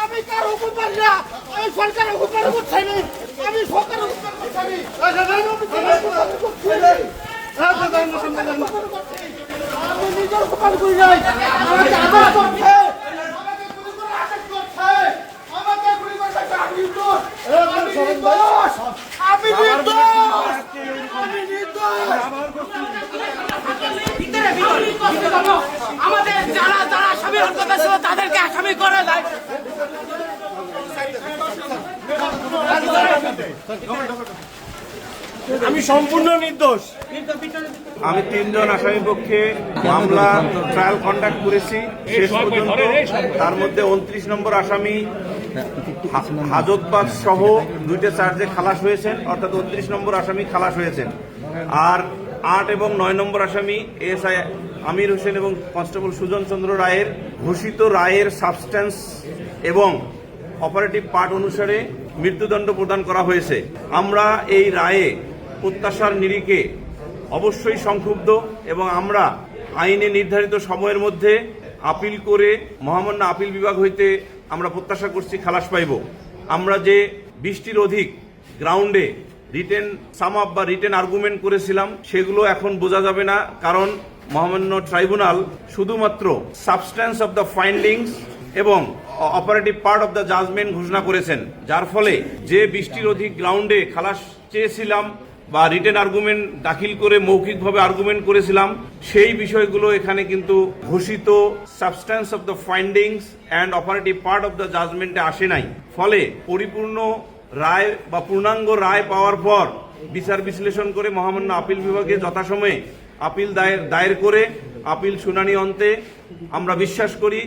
আমি কার হুকুম মানি না, আমি সরকারের হুকুম করছি, আমি সরকারের হুকুম করছি, আমি নিজের হুকুম করি নাই, আমাকে আঘাত করছে, আমাকে গুলি করে আঘাত করছে, আমাকে গুলি করে আমি নির্দোষ, আমি নির্দোষ, আমি নির্দোষ। আমাদের যারা যারা আসামি হত্যা ছিল তাদেরকে আসামি করে দেয়। আমি সম্পূর্ণ নির্দোষ। আমি 3 জন আসামি পক্ষে মামলা ট্রায়াল কন্ডাক্ট করেছি শেষ পর্যন্ত। তার মধ্যে 29 নম্বর আসামি হাজতবাজ সহ 2টা চার্জে খালাস হয়েছেন, অর্থাৎ 29 নম্বর আসামি খালাস হয়েছেন। আর 8 এবং 9 নম্বর আসামি এএসআই আমির হোসেন এবং কনস্টেবল সুজন চন্দ্র রায়ের ঘোষিত রায়ের সাবস্ট্যান্স এবং অপারেটিভ পার্ট অনুসারে মৃত্যুদণ্ড প্রদান করা হয়েছে। আমরা এই রায়ে প্রত্যাশার নিরিখে অবশ্যই সংক্ষুব্ধ এবং আমরা আইনে নির্ধারিত সময়ের মধ্যে আপিল করে মহামান্য আপিল বিভাগ হইতে আমরা প্রত্যাশা করছি খালাস পাইব। আমরা যে 20টির অধিক গ্রাউন্ডে রিটেন সাম আপ বা রিটেন আর্গুমেন্ট করেছিলাম সেগুলো এখন বোঝা যাবে না, কারণ মহামান্য ট্রাইব্যুনাল শুধুমাত্র সাবস্ট্যান্স অব দ্য ফাইন্ডিংস এবং operative part of the judgment ঘোষণা করেছেন, যার ফলে যে 20টির অধিক গ্রাউন্ডে খালাস চেয়েছিলাম বা রিটেন আর্গুমেন্ট দাখিল করে মৌখিকভাবে আর্গুমেন্ট করেছিলাম সেই বিষয়গুলো এখানে কিন্তু ঘোষিত substance of the findings and operative part of the জাজমেন্টে আসে নাই। ফলে পরিপূর্ণ রায় বা পূর্ণাঙ্গ রায় পাওয়ার পর বিচার বিশ্লেষণ করে মহামান্য আপিল বিভাগে যথাসময়ে আপিল দায়ের করে আপিল শুনানি অন্তে আমরা বিশ্বাস করি